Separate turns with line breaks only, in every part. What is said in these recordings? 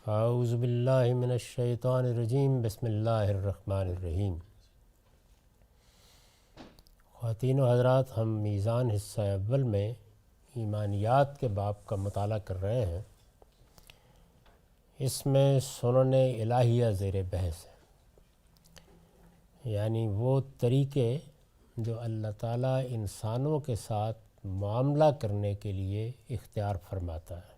اعوذ باللہ من الشیطان الرجیم بسم اللہ الرحمن الرحیم۔ خواتین و حضرات، ہم میزان حصہ اول میں ایمانیات کے باب کا مطالعہ کر رہے ہیں۔ اس میں سنن الہیہ زیر بحث ہے، یعنی وہ طریقے جو اللہ تعالیٰ انسانوں کے ساتھ معاملہ کرنے کے لیے اختیار فرماتا ہے۔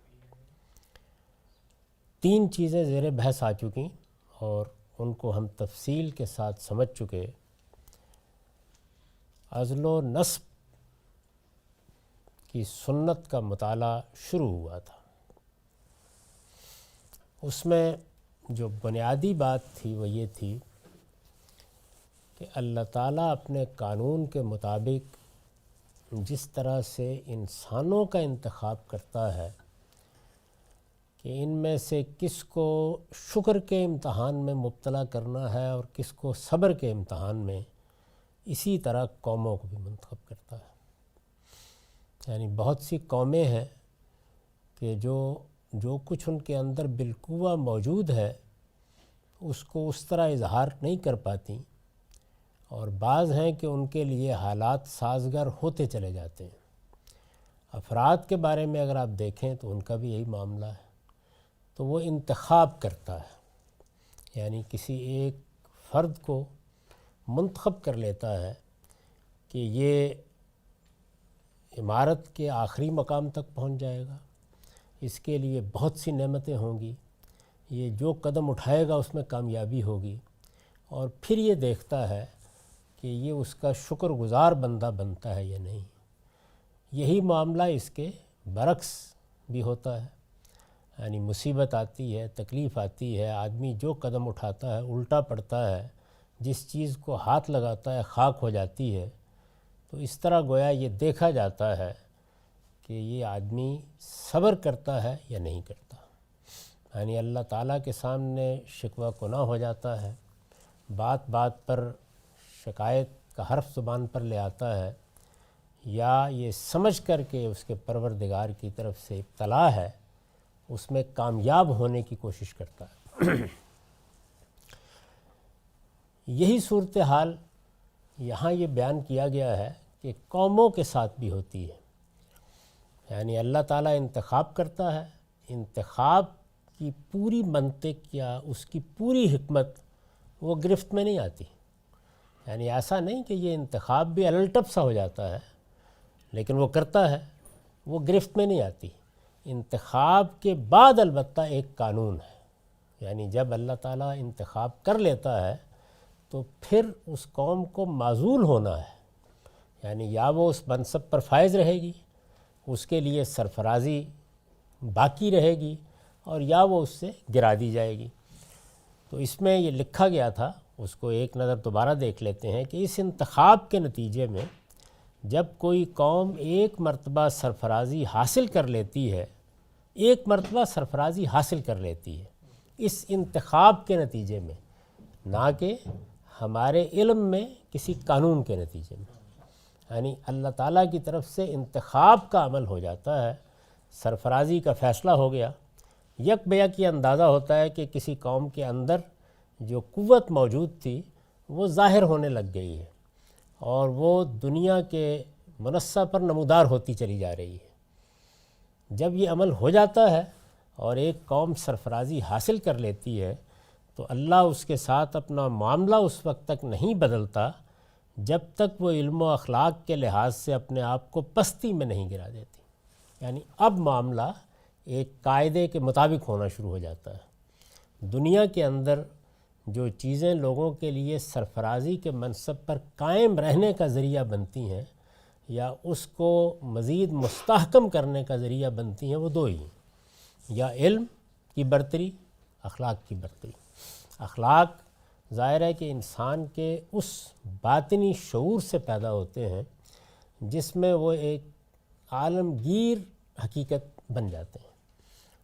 تین چیزیں زیر بحث آ چکیں اور ان کو ہم تفصیل کے ساتھ سمجھ چکے۔ عزل و نصب کی سنت کا مطالعہ شروع ہوا تھا۔ اس میں جو بنیادی بات تھی وہ یہ تھی کہ اللہ تعالیٰ اپنے قانون کے مطابق جس طرح سے انسانوں کا انتخاب کرتا ہے کہ ان میں سے کس کو شکر کے امتحان میں مبتلا کرنا ہے اور کس کو صبر کے امتحان میں، اسی طرح قوموں کو بھی منتخب کرتا ہے۔ یعنی بہت سی قومیں ہیں کہ جو کچھ ان کے اندر بالقوہ موجود ہے اس کو اس طرح اظہار نہیں کر پاتی، اور بعض ہیں کہ ان کے لیے حالات سازگار ہوتے چلے جاتے ہیں۔ افراد کے بارے میں اگر آپ دیکھیں تو ان کا بھی یہی معاملہ ہے، تو وہ انتخاب کرتا ہے، یعنی کسی ایک فرد کو منتخب کر لیتا ہے کہ یہ عمارت کے آخری مقام تک پہنچ جائے گا، اس کے لیے بہت سی نعمتیں ہوں گی، یہ جو قدم اٹھائے گا اس میں کامیابی ہوگی، اور پھر یہ دیکھتا ہے کہ یہ اس کا شکر گزار بندہ بنتا ہے یا نہیں۔ یہی معاملہ اس کے برعکس بھی ہوتا ہے، یعنی مصیبت آتی ہے، تکلیف آتی ہے، آدمی جو قدم اٹھاتا ہے الٹا پڑتا ہے، جس چیز کو ہاتھ لگاتا ہے خاک ہو جاتی ہے، تو اس طرح گویا یہ دیکھا جاتا ہے کہ یہ آدمی صبر کرتا ہے یا نہیں کرتا۔ یعنی اللہ تعالیٰ کے سامنے شکوہ گناہ ہو جاتا ہے، بات بات پر شکایت کا حرف زبان پر لے آتا ہے، یا یہ سمجھ کر کے اس کے پروردگار کی طرف سے ابتلا ہے، اس میں کامیاب ہونے کی کوشش کرتا ہے۔ یہی صورتحال یہاں یہ بیان کیا گیا ہے کہ قوموں کے ساتھ بھی ہوتی ہے۔ یعنی اللہ تعالیٰ انتخاب کرتا ہے، انتخاب کی پوری منطق یا اس کی پوری حکمت وہ گرفت میں نہیں آتی۔ یعنی ایسا نہیں کہ یہ انتخاب بھی الٹپ سا ہو جاتا ہے، لیکن وہ کرتا ہے، وہ گرفت میں نہیں آتی۔ انتخاب کے بعد البتہ ایک قانون ہے، یعنی جب اللہ تعالیٰ انتخاب کر لیتا ہے تو پھر اس قوم کو معزول ہونا ہے، یعنی یا وہ اس منصب پر فائز رہے گی، اس کے لیے سرفرازی باقی رہے گی، اور یا وہ اس سے گرا دی جائے گی۔ تو اس میں یہ لکھا گیا تھا، اس کو ایک نظر دوبارہ دیکھ لیتے ہیں کہ اس انتخاب کے نتیجے میں جب کوئی قوم ایک مرتبہ سرفرازی حاصل کر لیتی ہے، ایک مرتبہ سرفرازی حاصل کر لیتی ہے اس انتخاب کے نتیجے میں، نہ کہ ہمارے علم میں کسی قانون کے نتیجے میں، یعنی اللہ تعالیٰ کی طرف سے انتخاب کا عمل ہو جاتا ہے، سرفرازی کا فیصلہ ہو گیا، یک بیک یہ اندازہ ہوتا ہے کہ کسی قوم کے اندر جو قوت موجود تھی وہ ظاہر ہونے لگ گئی ہے، اور وہ دنیا کے منصہ پر نمودار ہوتی چلی جا رہی ہے۔ جب یہ عمل ہو جاتا ہے اور ایک قوم سرفرازی حاصل کر لیتی ہے تو اللہ اس کے ساتھ اپنا معاملہ اس وقت تک نہیں بدلتا جب تک وہ علم و اخلاق کے لحاظ سے اپنے آپ کو پستی میں نہیں گرا دیتی۔ یعنی اب معاملہ ایک قاعدے کے مطابق ہونا شروع ہو جاتا ہے۔ دنیا کے اندر جو چیزیں لوگوں کے لیے سرفرازی کے منصب پر قائم رہنے کا ذریعہ بنتی ہیں یا اس کو مزید مستحکم کرنے کا ذریعہ بنتی ہیں، وہ دو ہی ہیں، یا علم کی برتری، اخلاق کی برتری۔ اخلاق ظاہر ہے کہ انسان کے اس باطنی شعور سے پیدا ہوتے ہیں جس میں وہ ایک عالمگیر حقیقت بن جاتے ہیں۔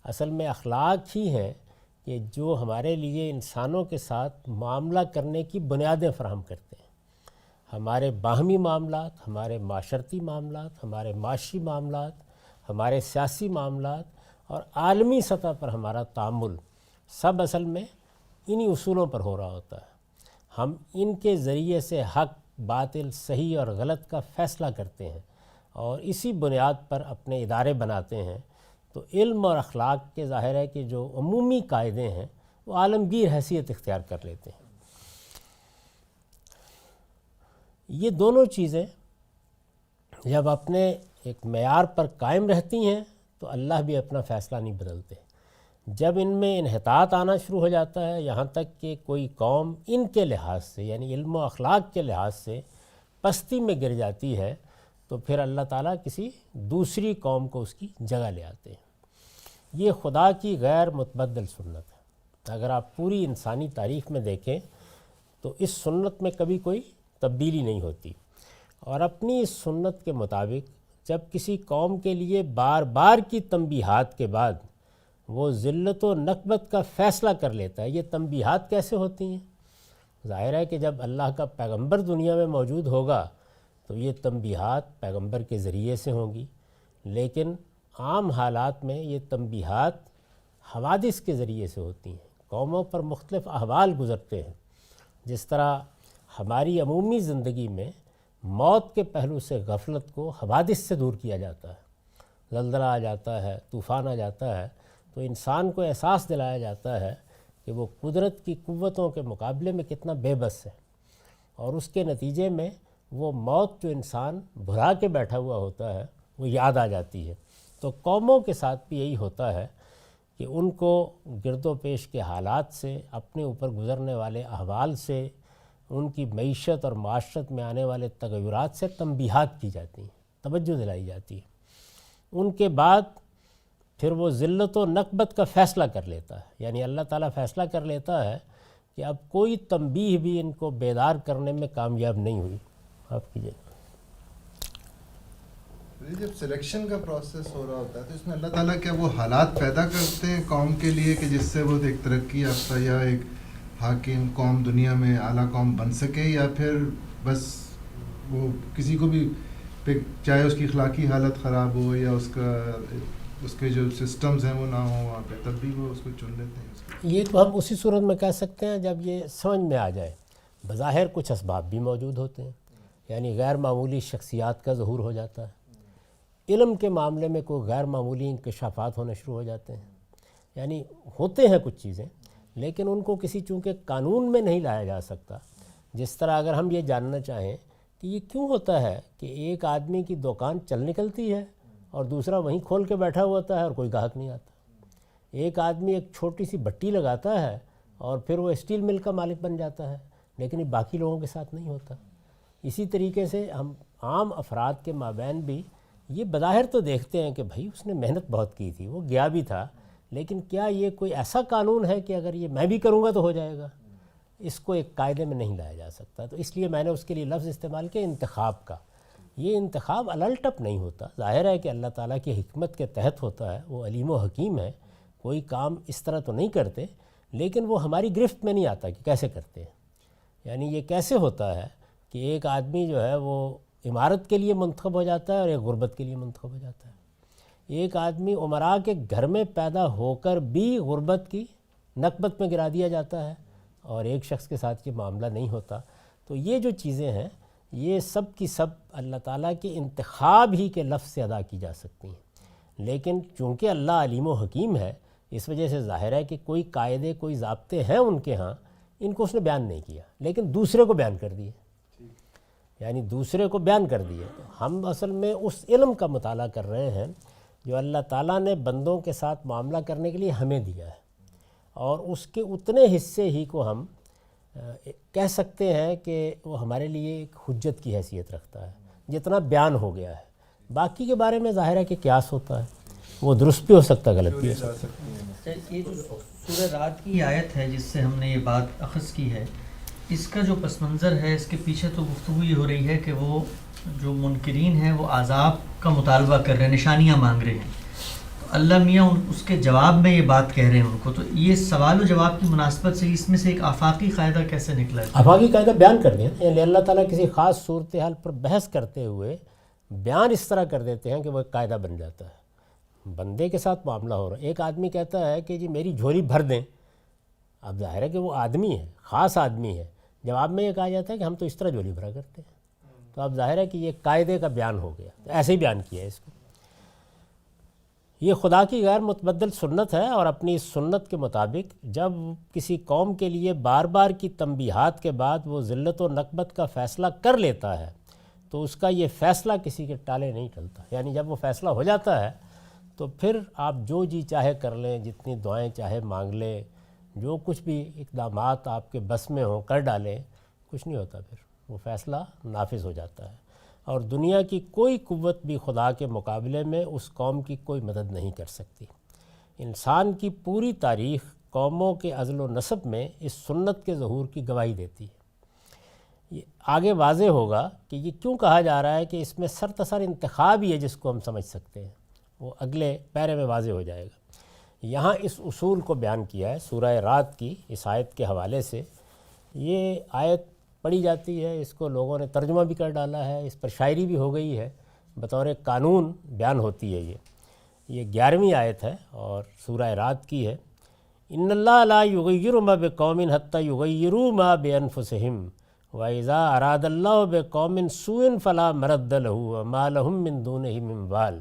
اصل میں اخلاق ہی ہیں کہ جو ہمارے لیے انسانوں کے ساتھ معاملہ کرنے کی بنیادیں فراہم کرتے ہیں۔ ہمارے باہمی معاملات، ہمارے معاشرتی معاملات، ہمارے معاشی معاملات، ہمارے سیاسی معاملات اور عالمی سطح پر ہمارا تعامل، سب اصل میں انہی اصولوں پر ہو رہا ہوتا ہے. ہم ان کے ذریعے سے حق باطل صحیح اور غلط کا فیصلہ کرتے ہیں اور اسی بنیاد پر اپنے ادارے بناتے ہیں. تو علم اور اخلاق کے ظاہر ہے کہ جو عمومی قاعدے ہیں وہ عالمگیر حیثیت اختیار کر لیتے ہیں. یہ دونوں چیزیں جب اپنے ایک معیار پر قائم رہتی ہیں تو اللہ بھی اپنا فیصلہ نہیں بدلتے. جب ان میں انحطاط آنا شروع ہو جاتا ہے، یہاں تک کہ کوئی قوم ان کے لحاظ سے یعنی علم و اخلاق کے لحاظ سے پستی میں گر جاتی ہے، تو پھر اللہ تعالیٰ کسی دوسری قوم کو اس کی جگہ لے آتے ہیں. یہ خدا کی غیر متبدل سنت ہے. اگر آپ پوری انسانی تاریخ میں دیکھیں تو اس سنت میں کبھی کوئی تبدیلی نہیں ہوتی، اور اپنی اس سنت کے مطابق جب کسی قوم کے لیے بار بار کی تنبیہات کے بعد وہ ذلت و نکبت کا فیصلہ کر لیتا ہے. یہ تنبیہات کیسے ہوتی ہیں؟ ظاہر ہے کہ جب اللہ کا پیغمبر دنیا میں موجود ہوگا تو یہ تنبیہات پیغمبر کے ذریعے سے ہوں گی، لیکن عام حالات میں یہ تنبیہات حوادث کے ذریعے سے ہوتی ہیں. قوموں پر مختلف احوال گزرتے ہیں. جس طرح ہماری عمومی زندگی میں موت کے پہلو سے غفلت کو حوادث سے دور کیا جاتا ہے. زلزلہ آ جاتا ہے، طوفان آ جاتا ہے، تو انسان کو احساس دلایا جاتا ہے کہ وہ قدرت کی قوتوں کے مقابلے میں کتنا بے بس ہے، اور اس کے نتیجے میں وہ موت جو انسان بھلا کے بیٹھا ہوا ہوتا ہے وہ یاد آ جاتی ہے. تو قوموں کے ساتھ بھی یہی ہوتا ہے کہ ان کو گرد و پیش کے حالات سے، اپنے اوپر گزرنے والے احوال سے، ان کی معیشت اور معاشرت میں آنے والے تغیرات سے تنبیہات کی جاتی ہیں، توجہ دلائی جاتی ہے. ان کے بعد پھر وہ ذلت و نکبت کا فیصلہ کر لیتا ہے. یعنی اللہ تعالیٰ فیصلہ کر لیتا ہے کہ اب کوئی تنبیہ بھی ان کو بیدار کرنے میں کامیاب نہیں ہوئی. آپ کیجیے.
جب سلیکشن کا پروسیس ہو رہا ہوتا ہے تو اس میں اللہ تعالیٰ کیا وہ حالات پیدا کرتے ہیں قوم کے لیے کہ جس سے وہ ایک ترقی یافتہ یا ایک حاکم قوم دنیا میں اعلیٰ قوم بن سکے، یا پھر بس وہ کسی کو بھی چاہے اس کی اخلاقی حالت خراب ہو یا اس کے جو سسٹمز ہیں وہ نہ ہوں وہاں پہ، تب بھی وہ اس کو چن لیتے ہیں؟
یہ تو ہم اسی صورت میں کہہ سکتے ہیں جب یہ سمجھ میں آ جائے. بظاہر کچھ اسباب بھی موجود ہوتے ہیں، یعنی غیر معمولی شخصیات کا ظہور ہو جاتا ہے. علم کے معاملے میں کوئی غیر معمولی انکشافات ہونے شروع ہو جاتے ہیں. یعنی ہوتے ہیں کچھ چیزیں، لیکن ان کو کسی چونکہ قانون میں نہیں لایا جا سکتا. جس طرح اگر ہم یہ جاننا چاہیں کہ یہ کیوں ہوتا ہے کہ ایک آدمی کی دکان چل نکلتی ہے اور دوسرا وہیں کھول کے بیٹھا ہوا ہوتا ہے اور کوئی گاہک نہیں آتا. ایک آدمی ایک چھوٹی سی بٹی لگاتا ہے اور پھر وہ اسٹیل مل کا مالک بن جاتا ہے، لیکن یہ باقی لوگوں کے ساتھ نہیں ہوتا. اسی طریقے سے ہم عام افراد کے مابین بھی یہ بظاہر تو دیکھتے ہیں کہ بھائی اس نے محنت بہت کی تھی، وہ گیا بھی تھا، لیکن کیا یہ کوئی ایسا قانون ہے کہ اگر یہ میں بھی کروں گا تو ہو جائے گا؟ اس کو ایک قاعدے میں نہیں لایا جا سکتا. تو اس لیے میں نے اس کے لیے لفظ استعمال کیا انتخاب کا. یہ انتخاب الٹپ نہیں ہوتا. ظاہر ہے کہ اللہ تعالیٰ کی حکمت کے تحت ہوتا ہے، وہ علیم و حکیم ہے، کوئی کام اس طرح تو نہیں کرتے، لیکن وہ ہماری گرفت میں نہیں آتا کہ کیسے کرتے ہیں. یعنی یہ کیسے ہوتا ہے کہ ایک آدمی جو ہے وہ عمارت کے لیے منتخب ہو جاتا ہے اور ایک غربت کے لیے منتخب ہو جاتا ہے. ایک آدمی عمراء کے گھر میں پیدا ہو کر بھی غربت کی نکبت میں گرا دیا جاتا ہے اور ایک شخص کے ساتھ یہ معاملہ نہیں ہوتا. تو یہ جو چیزیں ہیں یہ سب کی سب اللہ تعالیٰ کے انتخاب ہی کے لفظ سے ادا کی جا سکتی ہیں. لیکن چونکہ اللہ علیم و حکیم ہے، اس وجہ سے ظاہر ہے کہ کوئی قاعدے کوئی ضابطے ہیں ان کے ہاں، ان کو اس نے بیان نہیں کیا لیکن دوسرے کو بیان کر دیے. یعنی دوسرے کو بیان کر دیے. تو ہم اصل میں اس علم کا مطالعہ کر رہے ہیں جو اللہ تعالیٰ نے بندوں کے ساتھ معاملہ کرنے کے لیے ہمیں دیا ہے، اور اس کے اتنے حصے ہی کو ہم کہہ سکتے ہیں کہ وہ ہمارے لیے ایک حجت کی حیثیت رکھتا ہے جتنا بیان ہو گیا ہے. باقی کے بارے میں ظاہر ہے کہ قیاس ہوتا ہے، وہ درست بھی ہو سکتا ہے، غلط بھی ہو سکتا ہے.
یہ جو سورہ رات کی آیت ہے جس سے ہم نے یہ بات اخذ کی ہے، اس کا جو پس منظر ہے، اس کے پیچھے تو گفتگو یہ ہو رہی ہے کہ وہ جو منکرین ہیں وہ عذاب کا مطالبہ کر رہے ہیں، نشانیاں مانگ رہے ہیں. تو اللہ میاں اس کے جواب میں یہ بات کہہ رہے ہیں ان کو. تو یہ سوال و جواب کی مناسبت سے اس میں سے ایک آفاقی قاعدہ کیسے نکلا ہے؟
آفاقی قاعدہ بیان کر دیا. یعنی اللہ تعالیٰ کسی خاص صورتحال پر بحث کرتے ہوئے بیان اس طرح کر دیتے ہیں کہ وہ ایک قاعدہ بن جاتا ہے. بندے کے ساتھ معاملہ ہو رہا ہے، ایک آدمی کہتا ہے کہ جی میری جھولی بھر دیں، اب ظاہر ہے کہ وہ آدمی ہے، خاص آدمی ہے، جواب میں یہ کہا جاتا ہے کہ ہم تو اس طرح جھولی بھرا کرتے ہیں، تو اب ظاہر ہے کہ یہ قاعدے کا بیان ہو گیا، تو ایسے ہی بیان کیا ہے اس کو۔ یہ خدا کی غیر متبدل سنت ہے، اور اپنی اس سنت کے مطابق جب کسی قوم کے لیے بار بار کی تنبیہات کے بعد وہ ذلت و نکبت کا فیصلہ کر لیتا ہے تو اس کا یہ فیصلہ کسی کے ٹالے نہیں ٹلتا، یعنی جب وہ فیصلہ ہو جاتا ہے تو پھر آپ جو جی چاہے کر لیں، جتنی دعائیں چاہے مانگ لیں، جو کچھ بھی اقدامات آپ کے بس میں ہوں کر ڈالیں، کچھ نہیں ہوتا، پھر وہ فیصلہ نافذ ہو جاتا ہے، اور دنیا کی کوئی قوت بھی خدا کے مقابلے میں اس قوم کی کوئی مدد نہیں کر سکتی۔ انسان کی پوری تاریخ قوموں کے عزل و نسب میں اس سنت کے ظہور کی گواہی دیتی ہے۔ یہ آگے واضح ہوگا کہ یہ کیوں کہا جا رہا ہے کہ اس میں سرتاسر انتخاب ہی ہے جس کو ہم سمجھ سکتے ہیں، وہ اگلے پیرے میں واضح ہو جائے گا۔ یہاں اس اصول کو بیان کیا ہے سورہ رات کی اس آیت کے حوالے سے۔ یہ آیت پڑھی جاتی ہے، اس کو لوگوں نے ترجمہ بھی کر ڈالا ہے، اس پر شاعری بھی ہو گئی ہے، بطور قانون بیان ہوتی ہے۔ یہ 11ویں آیت ہے اور سورہ رات کی ہے۔ ان اللہ لا یغیر ما بقوم حتی یغیروا ما بانفسہم وَإِذَا أَرَادَ اللَّهُ بِقَوْمٍ سُوءًا فَلَا مَرَدَّ لَهُ وَمَا لَهُم مِّن دُونِهِ مِن وَالٍ۔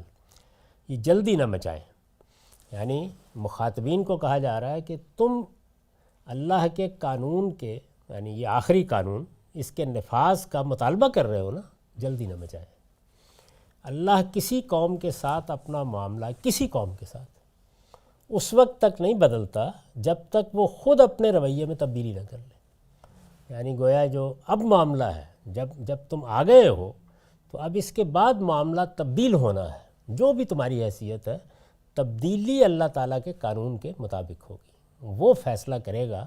یہ جلدی نہ مچائیں، یعنی مخاطبین کو کہا جا رہا ہے کہ تم اللہ کے قانون کے، یعنی یہ آخری قانون، اس کے نفاذ کا مطالبہ کر رہے ہو نا، جلدی نہ مچائیں۔ اللہ کسی قوم کے ساتھ اپنا معاملہ، کسی قوم کے ساتھ اس وقت تک نہیں بدلتا جب تک وہ خود اپنے رویے میں تبدیلی نہ کر لے۔ یعنی گویا جو اب معاملہ ہے، جب تم آ گئے ہو تو اب اس کے بعد معاملہ تبدیل ہونا ہے، جو بھی تمہاری حیثیت ہے تبدیلی اللہ تعالیٰ کے قانون کے مطابق ہوگی۔ وہ فیصلہ کرے گا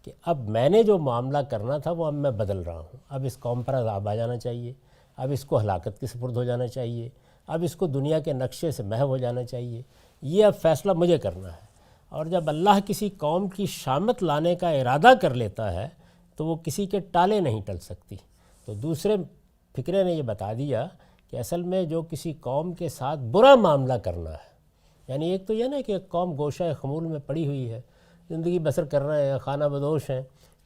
کہ اب میں نے جو معاملہ کرنا تھا وہ اب میں بدل رہا ہوں، اب اس قوم پر عذاب آ جانا چاہیے، اب اس کو ہلاکت کے سپرد ہو جانا چاہیے، اب اس کو دنیا کے نقشے سے محو ہو جانا چاہیے، یہ اب فیصلہ مجھے کرنا ہے۔ اور جب اللہ کسی قوم کی شامت لانے کا ارادہ کر لیتا ہے تو وہ کسی کے ٹالے نہیں ٹل سکتی۔ تو دوسرے فقرے نے یہ بتا دیا کہ اصل میں جو کسی قوم کے ساتھ برا معاملہ کرنا ہے، یعنی ایک تو یہ نا کہ ایک قوم گوشہ خمول میں پڑی ہوئی ہے، زندگی بسر کر رہے ہیں، خانہ بدوش ہیں،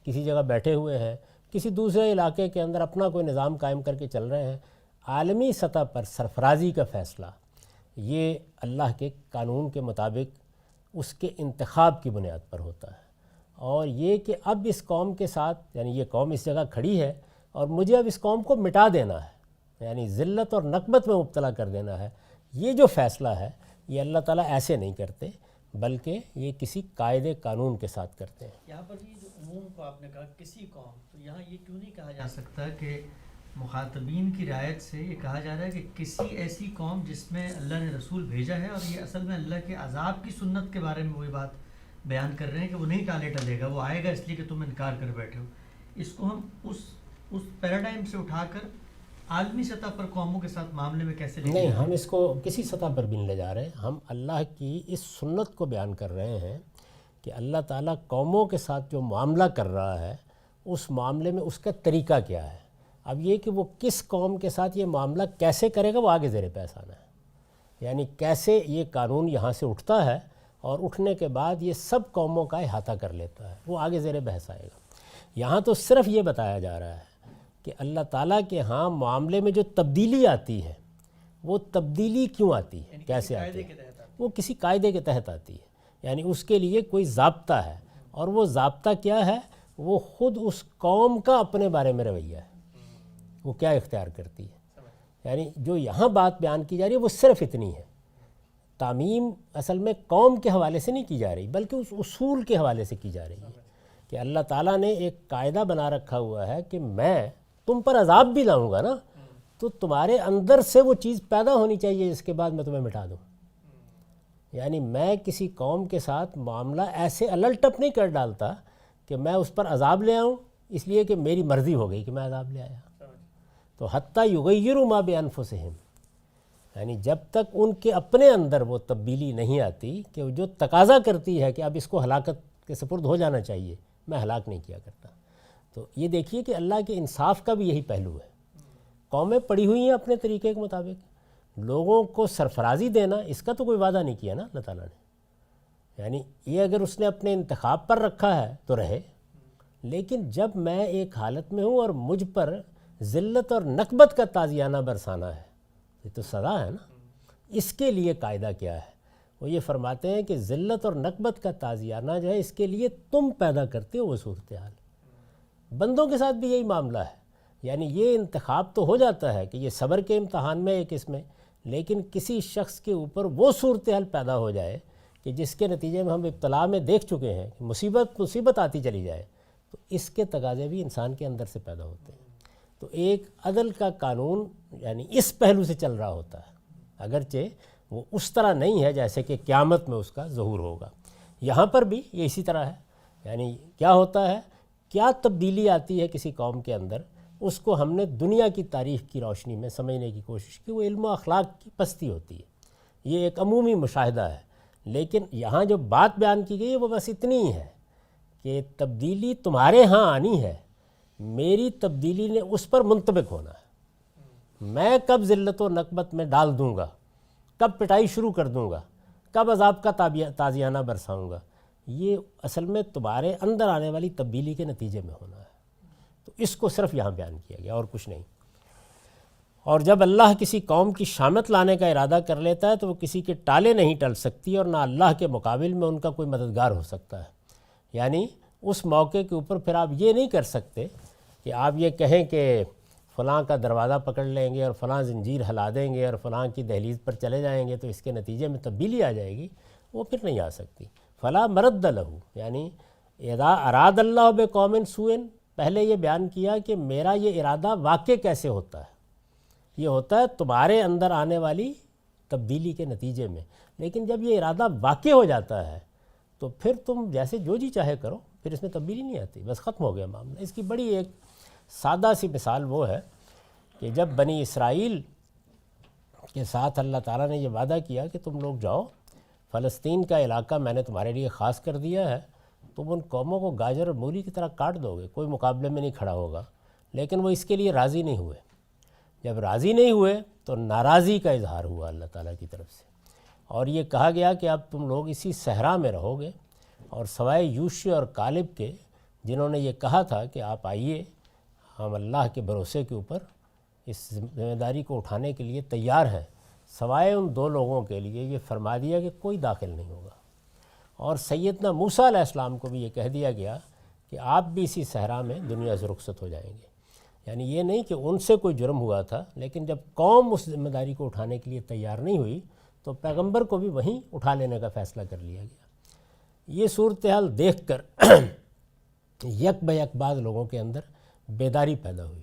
کسی جگہ بیٹھے ہوئے ہیں، کسی دوسرے علاقے کے اندر اپنا کوئی نظام قائم کر کے چل رہے ہیں، عالمی سطح پر سرفرازی کا فیصلہ یہ اللہ کے قانون کے مطابق اس کے انتخاب کی بنیاد پر ہوتا ہے۔ اور یہ کہ اب اس قوم کے ساتھ، یعنی یہ قوم اس جگہ کھڑی ہے اور مجھے اب اس قوم کو مٹا دینا ہے، یعنی ذلت اور نکبت میں مبتلا کر دینا ہے، یہ جو فیصلہ ہے یہ اللہ تعالیٰ ایسے نہیں کرتے، بلکہ یہ کسی قاعدے قانون کے ساتھ کرتے ہیں۔
یہاں پر یہ جو عموم کو آپ نے کہا کسی قوم، تو یہاں یہ کیوں نہیں کہا جا سکتا کہ مخاطبین کی رعایت سے یہ کہا جا رہا ہے کہ کسی ایسی قوم جس میں اللہ نے رسول بھیجا ہے، اور یہ اصل میں اللہ کے عذاب کی سنت کے بارے میں وہی بات بیان کر رہے ہیں کہ وہ نہیں ٹالے ٹلے گا، وہ آئے گا اس لیے کہ تم انکار کر بیٹھے ہو۔ اس کو ہم اس پیراڈائم سے اٹھا کر عالمی سطح پر قوموں کے ساتھ معاملے میں کیسے لے
نہیں، ہم اس کو کسی سطح پر بھی نہیں لے جا رہے، ہم اللہ کی اس سنت کو بیان کر رہے ہیں کہ اللہ تعالیٰ قوموں کے ساتھ جو معاملہ کر رہا ہے اس معاملے میں اس کا طریقہ کیا ہے۔ اب یہ کہ وہ کس قوم کے ساتھ یہ معاملہ کیسے کرے گا وہ آگے زیر بحث آنا ہے، یعنی کیسے یہ قانون یہاں سے اٹھتا ہے اور اٹھنے کے بعد یہ سب قوموں کا احاطہ کر لیتا ہے، وہ آگے زیر بحث آئے گا۔ یہاں تو صرف یہ بتایا جا رہا ہے کہ اللہ تعالیٰ کے ہاں معاملے میں جو تبدیلی آتی ہے وہ تبدیلی کیوں آتی ہے، کیسے آتی ہے، وہ کسی قاعدے کے تحت آتی ہے، یعنی اس کے لیے کوئی ضابطہ ہے، اور وہ ضابطہ کیا ہے، وہ خود اس قوم کا اپنے بارے میں رویہ ہے، وہ کیا اختیار کرتی ہے۔ یعنی جو یہاں بات بیان کی جا رہی ہے وہ صرف اتنی ہے، تعمیم اصل میں قوم کے حوالے سے نہیں کی جا رہی بلکہ اس اصول کے حوالے سے کی جا رہی ہے کہ اللہ تعالیٰ نے ایک قاعدہ بنا رکھا ہوا ہے کہ میں تم پر عذاب بھی لاؤں گا نا تو تمہارے اندر سے وہ چیز پیدا ہونی چاہیے جس کے بعد میں تمہیں مٹا دوں۔ یعنی میں کسی قوم کے ساتھ معاملہ ایسے الٹپ نہیں کر ڈالتا کہ میں اس پر عذاب لے آؤں اس لیے کہ میری مرضی ہو گئی کہ میں عذاب لے آیا۔ تو حتیٰ یغیروا ما بانفسہم، یعنی جب تک ان کے اپنے اندر وہ تبدیلی نہیں آتی کہ جو تقاضا کرتی ہے کہ اب اس کو ہلاکت کے سپرد ہو جانا چاہیے، میں ہلاک نہیں کیا کرتا۔ تو یہ دیکھیے کہ اللہ کے انصاف کا بھی یہی پہلو ہے، قومیں پڑی ہوئی ہیں اپنے طریقے کے مطابق، لوگوں کو سرفرازی دینا اس کا تو کوئی وعدہ نہیں کیا نا اللہ تعالیٰ نے۔ یعنی یہ اگر اس نے اپنے انتخاب پر رکھا ہے تو رہے، لیکن جب میں ایک حالت میں ہوں اور مجھ پر ذلت اور نکبت کا تازیانہ برسانا ہے، یہ تو سزا ہے نا۔ اس کے لیے قاعدہ کیا ہے؟ وہ یہ فرماتے ہیں کہ ذلت اور نکبت کا تازیانہ جو ہے اس کے لیے تم پیدا کرتے ہو وہ صورتحال۔ بندوں کے ساتھ بھی یہی معاملہ ہے، یعنی یہ انتخاب تو ہو جاتا ہے کہ یہ صبر کے امتحان میں ایک اس میں، لیکن کسی شخص کے اوپر وہ صورتحال پیدا ہو جائے کہ جس کے نتیجے میں ہم ابتلا میں دیکھ چکے ہیں کہ مصیبت آتی چلی جائے، تو اس کے تقاضے بھی انسان کے اندر سے پیدا ہوتے ہیں۔ تو ایک عدل کا قانون یعنی اس پہلو سے چل رہا ہوتا ہے، اگرچہ وہ اس طرح نہیں ہے جیسے کہ قیامت میں اس کا ظہور ہوگا۔ یہاں پر بھی یہ اسی طرح ہے، یعنی کیا ہوتا ہے، کیا تبدیلی آتی ہے کسی قوم کے اندر، اس کو ہم نے دنیا کی تاریخ کی روشنی میں سمجھنے کی کوشش کی۔ وہ علم و اخلاق کی پستی ہوتی ہے، یہ ایک عمومی مشاہدہ ہے، لیکن یہاں جو بات بیان کی گئی ہے وہ بس اتنی ہی ہے کہ تبدیلی تمہارے ہاں آنی ہے، میری تبدیلی نے اس پر منطبق ہونا ہے۔ میں کب ذلت و نکبت میں ڈال دوں گا، کب پٹائی شروع کر دوں گا، کب عذاب کا تازیانہ برساؤں گا، یہ اصل میں تمہارے اندر آنے والی تبدیلی کے نتیجے میں ہونا ہے۔ تو اس کو صرف یہاں بیان کیا گیا اور کچھ نہیں۔ اور جب اللہ کسی قوم کی شامت لانے کا ارادہ کر لیتا ہے تو وہ کسی کے ٹالے نہیں ٹل سکتی، اور نہ اللہ کے مقابل میں ان کا کوئی مددگار ہو سکتا ہے۔ یعنی اس موقع کے اوپر پھر آپ یہ نہیں کر سکتے کہ آپ یہ کہیں کہ فلاں کا دروازہ پکڑ لیں گے اور فلاں زنجیر ہلا دیں گے اور فلاں کی دہلیز پر چلے جائیں گے تو اس کے نتیجے میں تبدیلی آ جائے گی، وہ پھر نہیں آ سکتی۔ فلا مرد لہو، یعنی اذا اراد اللہ بقوم سوء، پہلے یہ بیان کیا کہ میرا یہ ارادہ واقع کیسے ہوتا ہے، یہ ہوتا ہے تمہارے اندر آنے والی تبدیلی کے نتیجے میں، لیکن جب یہ ارادہ واقع ہو جاتا ہے تو پھر تم جیسے جو جی چاہے کرو، پھر اس میں تبدیلی نہیں آتی، بس ختم ہو گیا معاملہ۔ اس کی بڑی ایک سادہ سی مثال وہ ہے کہ جب بنی اسرائیل کے ساتھ اللہ تعالیٰ نے یہ وعدہ کیا کہ تم لوگ جاؤ، فلسطین کا علاقہ میں نے تمہارے لیے خاص کر دیا ہے، تم ان قوموں کو گاجر اور مولی کی طرح کاٹ دو گے، کوئی مقابلے میں نہیں کھڑا ہوگا، لیکن وہ اس کے لیے راضی نہیں ہوئے۔ جب راضی نہیں ہوئے تو ناراضی کا اظہار ہوا اللہ تعالیٰ کی طرف سے، اور یہ کہا گیا کہ اب تم لوگ اسی صحرا میں رہو گے، اور سوائے یوشع اور کالب کے جنہوں نے یہ کہا تھا کہ آپ آئیے ہم اللہ کے بھروسے کے اوپر اس ذمہ داری کو اٹھانے کے لیے تیار ہیں، سوائے ان دو لوگوں کے لیے یہ فرما دیا کہ کوئی داخل نہیں ہوگا۔ اور سیدنا موسیٰ علیہ السلام کو بھی یہ کہہ دیا گیا کہ آپ بھی اسی صحرا میں دنیا سے رخصت ہو جائیں گے۔ یعنی یہ نہیں کہ ان سے کوئی جرم ہوا تھا، لیکن جب قوم اس ذمہ داری کو اٹھانے کے لیے تیار نہیں ہوئی تو پیغمبر کو بھی وہیں اٹھا لینے کا فیصلہ کر لیا گیا۔ یہ صورتحال دیکھ کر یک بہ یک بعض لوگوں کے اندر بیداری پیدا ہوئی۔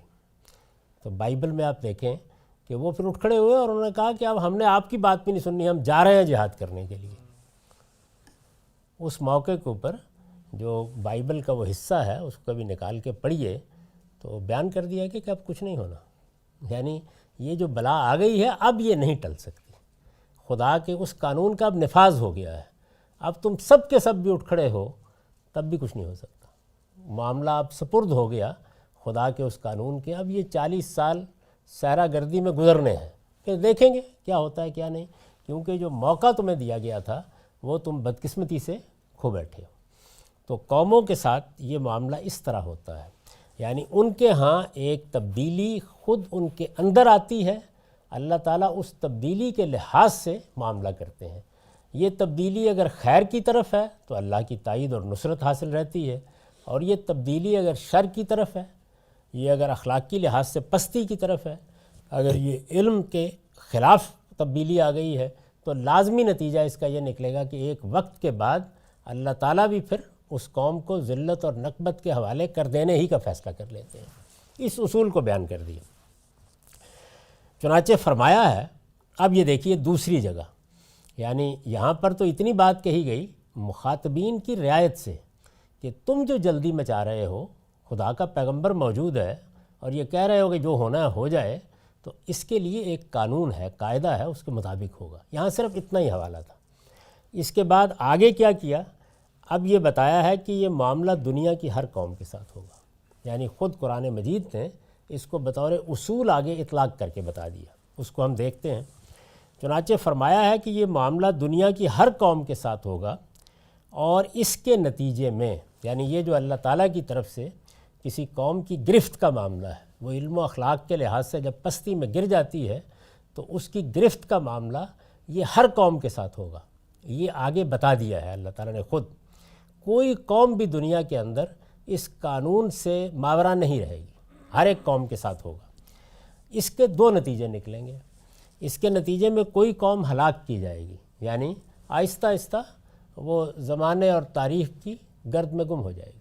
تو بائبل میں آپ دیکھیں کہ وہ پھر اٹھ کھڑے ہوئے اور انہوں نے کہا کہ اب ہم نے آپ کی بات بھی نہیں سننی، ہم جا رہے ہیں جہاد کرنے کے لیے۔ اس موقع کے اوپر جو بائبل کا وہ حصہ ہے اس کو کبھی نکال کے پڑھیے تو بیان کر دیا کہ اب کچھ نہیں ہونا، یعنی یہ جو بلا آ گئی ہے اب یہ نہیں ٹل سکتی، خدا کے اس قانون کا اب نفاذ ہو گیا ہے، اب تم سب کے سب بھی اٹھ کھڑے ہو تب بھی کچھ نہیں ہو سکتا، معاملہ اب سپرد ہو گیا خدا کے اس قانون کے۔ اب یہ 40 سال سیرا گردی میں گزرنے ہیں، پھر دیکھیں گے کیا ہوتا ہے کیا نہیں، کیونکہ جو موقع تمہیں دیا گیا تھا وہ تم بدقسمتی سے کھو بیٹھے ہو۔ تو قوموں کے ساتھ یہ معاملہ اس طرح ہوتا ہے، یعنی ان کے ہاں ایک تبدیلی خود ان کے اندر آتی ہے، اللہ تعالیٰ اس تبدیلی کے لحاظ سے معاملہ کرتے ہیں۔ یہ تبدیلی اگر خیر کی طرف ہے تو اللہ کی تائید اور نصرت حاصل رہتی ہے، اور یہ تبدیلی اگر شر کی طرف ہے، یہ اگر اخلاقی لحاظ سے پستی کی طرف ہے، اگر یہ علم کے خلاف تبدیلی آ گئی ہے تو لازمی نتیجہ اس کا یہ نکلے گا کہ ایک وقت کے بعد اللہ تعالیٰ بھی پھر اس قوم کو ذلت اور نکبت کے حوالے کر دینے ہی کا فیصلہ کر لیتے ہیں۔ اس اصول کو بیان کر دیا۔ چنانچہ فرمایا ہے، اب یہ دیکھیے دوسری جگہ، یعنی یہاں پر تو اتنی بات کہی گئی مخاطبین کی رعایت سے کہ تم جو جلدی مچا رہے ہو، خدا کا پیغمبر موجود ہے اور یہ کہہ رہے ہو کہ جو ہونا ہے ہو جائے، تو اس کے لیے ایک قانون ہے، قاعدہ ہے، اس کے مطابق ہوگا۔ یہاں صرف اتنا ہی حوالہ تھا۔ اس کے بعد آگے کیا کیا؟ اب یہ بتایا ہے کہ یہ معاملہ دنیا کی ہر قوم کے ساتھ ہوگا، یعنی خود قرآن مجید نے اس کو بطور اصول آگے اطلاق کر کے بتا دیا۔ اس کو ہم دیکھتے ہیں۔ چنانچہ فرمایا ہے کہ یہ معاملہ دنیا کی ہر قوم کے ساتھ ہوگا، اور اس کے نتیجے میں یعنی یہ جو اللہ تعالیٰ کی طرف سے کسی قوم کی گرفت کا معاملہ ہے، وہ علم و اخلاق کے لحاظ سے جب پستی میں گر جاتی ہے تو اس کی گرفت کا معاملہ یہ ہر قوم کے ساتھ ہوگا۔ یہ آگے بتا دیا ہے اللہ تعالیٰ نے خود، کوئی قوم بھی دنیا کے اندر اس قانون سے ماورا نہیں رہے گی، ہر ایک قوم کے ساتھ ہوگا۔ اس کے دو نتیجے نکلیں گے۔ اس کے نتیجے میں کوئی قوم ہلاک کی جائے گی، یعنی آہستہ آہستہ وہ زمانے اور تاریخ کی گرد میں گم ہو جائے گی،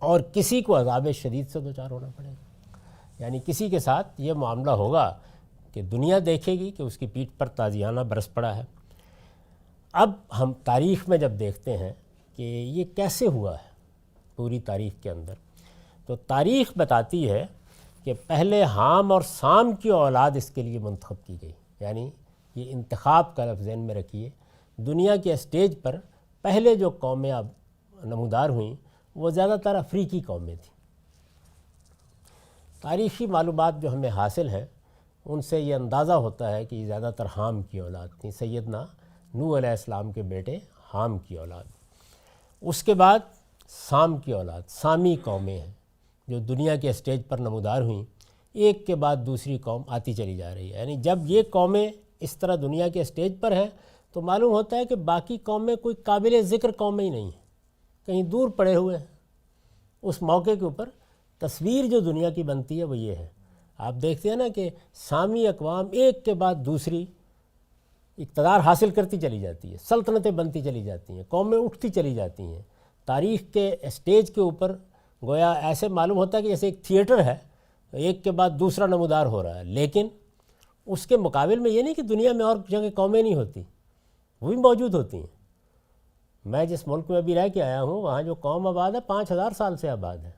اور کسی کو عذاب شدید سے دوچار ہونا پڑے گا۔ یعنی کسی کے ساتھ یہ معاملہ ہوگا کہ دنیا دیکھے گی کہ اس کی پیٹھ پر تازیانہ برس پڑا ہے۔ اب ہم تاریخ میں جب دیکھتے ہیں کہ یہ کیسے ہوا ہے پوری تاریخ کے اندر، تو تاریخ بتاتی ہے کہ پہلے حام اور سام کی اولاد اس کے لیے منتخب کی گئی۔ یعنی یہ انتخاب کا لفظ ذہن میں رکھیے، دنیا کے اسٹیج پر پہلے جو قومیں اب نمودار ہوئیں وہ زیادہ تر افریقی قومیں تھیں۔ تاریخی معلومات جو ہمیں حاصل ہیں ان سے یہ اندازہ ہوتا ہے کہ یہ زیادہ تر حام کی اولاد تھیں، سیدنا نوح علیہ السلام کے بیٹے حام کی اولاد۔ اس کے بعد سام کی اولاد، سامی قومیں ہیں جو دنیا کے اسٹیج پر نمودار ہوئیں، ایک کے بعد دوسری قوم آتی چلی جا رہی ہے۔ یعنی جب یہ قومیں اس طرح دنیا کے اسٹیج پر ہیں تو معلوم ہوتا ہے کہ باقی قومیں کوئی قابل ذکر قومیں ہی نہیں ہیں، کہیں دور پڑے ہوئے ہیں۔ اس موقع کے اوپر تصویر جو دنیا کی بنتی ہے وہ یہ ہے، آپ دیکھتے ہیں نا کہ سامی اقوام ایک کے بعد دوسری اقتدار حاصل کرتی چلی جاتی ہے، سلطنتیں بنتی چلی جاتی ہیں، قومیں اٹھتی چلی جاتی ہیں۔ تاریخ کے اسٹیج کے اوپر گویا ایسے معلوم ہوتا ہے کہ جیسے ایک تھیٹر ہے، ایک کے بعد دوسرا نمودار ہو رہا ہے، لیکن اس کے مقابل میں یہ نہیں کہ دنیا میں اور جگہ قومیں نہیں ہوتی، وہ بھی موجود ہوتی ہیں۔ میں جس ملک میں ابھی رہ کے آیا ہوں وہاں جو قوم آباد ہے 5000 سال سے آباد ہے۔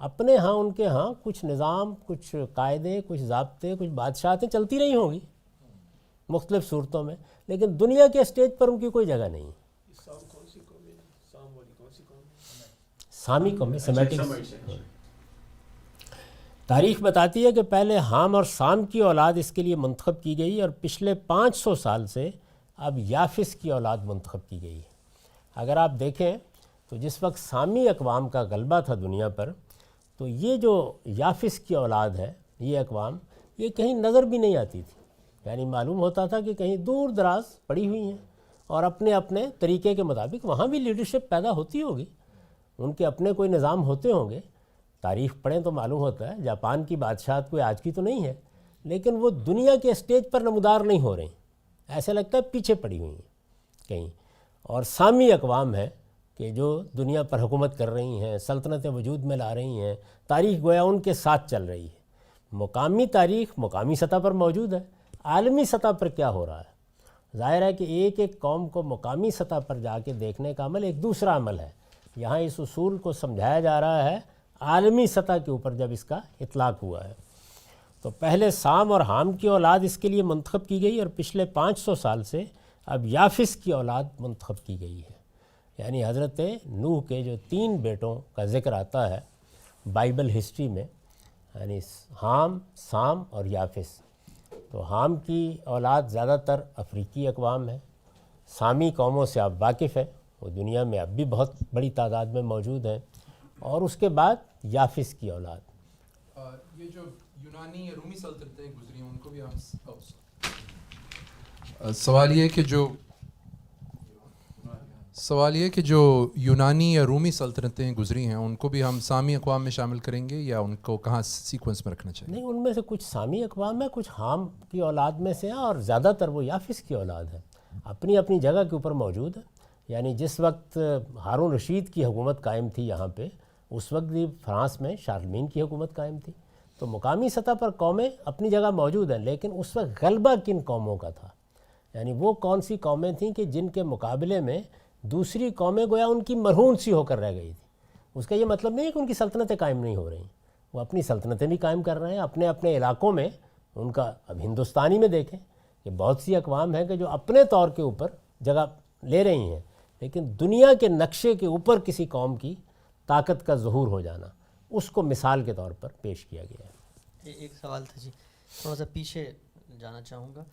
اپنے ہاں ان کے ہاں کچھ نظام، کچھ قاعدے، کچھ ضابطے، کچھ بادشاہتیں چلتی رہی ہوں گی مختلف صورتوں میں، لیکن دنیا کے اسٹیج پر ان کی کوئی جگہ نہیں ہے۔ سامی قوم سیمیٹک۔ تاریخ بتاتی ہے کہ پہلے حام اور سام کی اولاد اس کے لیے منتخب کی گئی، اور پچھلے 500 سال سے اب یافس کی اولاد منتخب کی گئی ہے۔ اگر آپ دیکھیں تو جس وقت سامی اقوام کا غلبہ تھا دنیا پر، تو یہ جو یافس کی اولاد ہے، یہ اقوام یہ کہیں نظر بھی نہیں آتی تھی۔ یعنی معلوم ہوتا تھا کہ کہیں دور دراز پڑی ہوئی ہیں، اور اپنے اپنے طریقے کے مطابق وہاں بھی لیڈرشپ پیدا ہوتی ہوگی، ان کے اپنے کوئی نظام ہوتے ہوں گے۔ تاریخ پڑھیں تو معلوم ہوتا ہے جاپان کی بادشاہت کوئی آج کی تو نہیں ہے، لیکن وہ دنیا کے اسٹیج پر نمودار نہیں ہو رہی، ایسا لگتا ہے پیچھے پڑی ہوئی ہیں کہیں۔ اور سامی اقوام ہے کہ جو دنیا پر حکومت کر رہی ہیں، سلطنتیں وجود میں لا رہی ہیں، تاریخ گویا ان کے ساتھ چل رہی ہے۔ مقامی تاریخ مقامی سطح پر موجود ہے، عالمی سطح پر کیا ہو رہا ہے؟ ظاہر ہے کہ ایک ایک قوم کو مقامی سطح پر جا کے دیکھنے کا عمل ایک دوسرا عمل ہے۔ یہاں اس اصول کو سمجھایا جا رہا ہے عالمی سطح کے اوپر جب اس کا اطلاق ہوا ہے۔ تو پہلے سام اور حام کی اولاد اس کے لیے منتخب کی گئی، اور پچھلے 500 سال سے اب یافس کی اولاد منتخب کی گئی ہے۔ یعنی حضرت نوح کے جو 3 بیٹوں کا ذکر آتا ہے بائبل ہسٹری میں، یعنی حام، سام اور یافس، تو حام کی اولاد زیادہ تر افریقی اقوام ہے۔ سامی قوموں سے آپ واقف ہیں، وہ دنیا میں اب بھی بہت بڑی تعداد میں موجود ہیں، اور اس کے بعد یافس کی اولاد۔
یہ جو یونانی یا رومی سلطنتیں گزری ہیں ان کو بھی ہم سوال یہ کہ جو یونانی یا رومی سلطنتیں گزری ہیں ان کو بھی ہم سامی اقوام میں شامل کریں گے، یا ان کو کہاں سیکوینس میں رکھنا چاہیے؟
نہیں، ان میں سے کچھ سامی اقوام ہے، کچھ حام کی اولاد میں سے ہیں، اور زیادہ تر وہ یافس کی اولاد ہے، اپنی اپنی جگہ کے اوپر موجود ہے۔ یعنی جس وقت ہارون رشید کی حکومت قائم تھی یہاں پہ، اس وقت بھی فرانس میں شارلمین کی حکومت قائم تھی۔ تو مقامی سطح پر قومیں اپنی جگہ موجود ہیں، لیکن اس وقت غلبہ کن قوموں کا تھا؟ یعنی وہ کون سی قومیں تھیں کہ جن کے مقابلے میں دوسری قومیں گویا ان کی مرہون سی ہو کر رہ گئی تھی۔ اس کا یہ مطلب نہیں ہے کہ ان کی سلطنتیں قائم نہیں ہو رہی، وہ اپنی سلطنتیں بھی قائم کر رہے ہیں اپنے اپنے علاقوں میں۔ ان کا اب ہندوستانی میں دیکھیں کہ بہت سی اقوام ہیں کہ جو اپنے طور کے اوپر جگہ لے رہی ہیں، لیکن دنیا کے نقشے کے اوپر کسی قوم کی طاقت کا ظہور ہو جانا، اس کو مثال کے طور پر پیش کیا گیا ہے۔
ایک سوال تھا جی، تھوڑا سا پیچھے جانا چاہوں گا،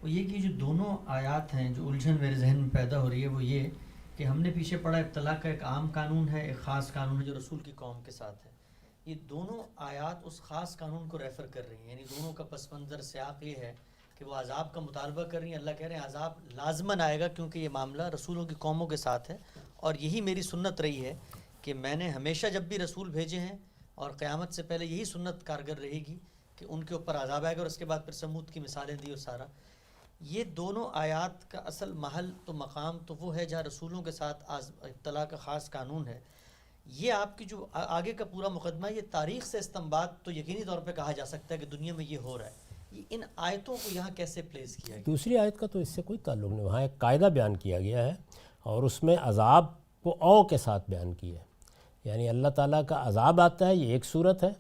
وہ یہ کہ جو دونوں آیات ہیں جو الجھن میرے ذہن میں پیدا ہو رہی ہے وہ یہ کہ ہم نے پیچھے پڑھا ابتلا کا ایک عام قانون ہے، ایک خاص قانون ہے جو رسول کی قوم کے ساتھ ہے. یہ دونوں آیات اس خاص قانون کو ریفر کر رہی ہیں، یعنی دونوں کا پس منظر سیاق یہ ہے کہ وہ عذاب کا مطالبہ کر رہی ہیں. اللہ کہہ رہے ہیں عذاب لازماً آئے گا کیونکہ یہ معاملہ رسولوں کی قوموں کے ساتھ ہے، اور یہی میری سنت رہی ہے کہ میں نے ہمیشہ جب بھی رسول بھیجے ہیں اور قیامت سے پہلے یہی سنت کارگر رہے گی کہ ان کے اوپر عذاب آئے گا. اور اس کے بعد پھر سمود کی مثالیں دی اور سارا. یہ دونوں آیات کا اصل محل تو مقام تو وہ ہے جہاں رسولوں کے ساتھ ابتلا کا خاص قانون ہے. یہ آپ کی جو آگے کا پورا مقدمہ ہے، یہ تاریخ سے استنباط تو یقینی طور پہ کہا جا سکتا ہے کہ دنیا میں یہ ہو رہا ہے. یہ ان آیتوں کو یہاں کیسے پلیس کیا گیا؟
دوسری آیت کا تو اس سے کوئی تعلق نہیں، وہاں ایک قاعدہ بیان کیا گیا ہے اور اس میں عذاب کو او کے ساتھ بیان کیا ہے. یعنی اللہ تعالیٰ کا عذاب آتا ہے، یہ ایک صورت ہے،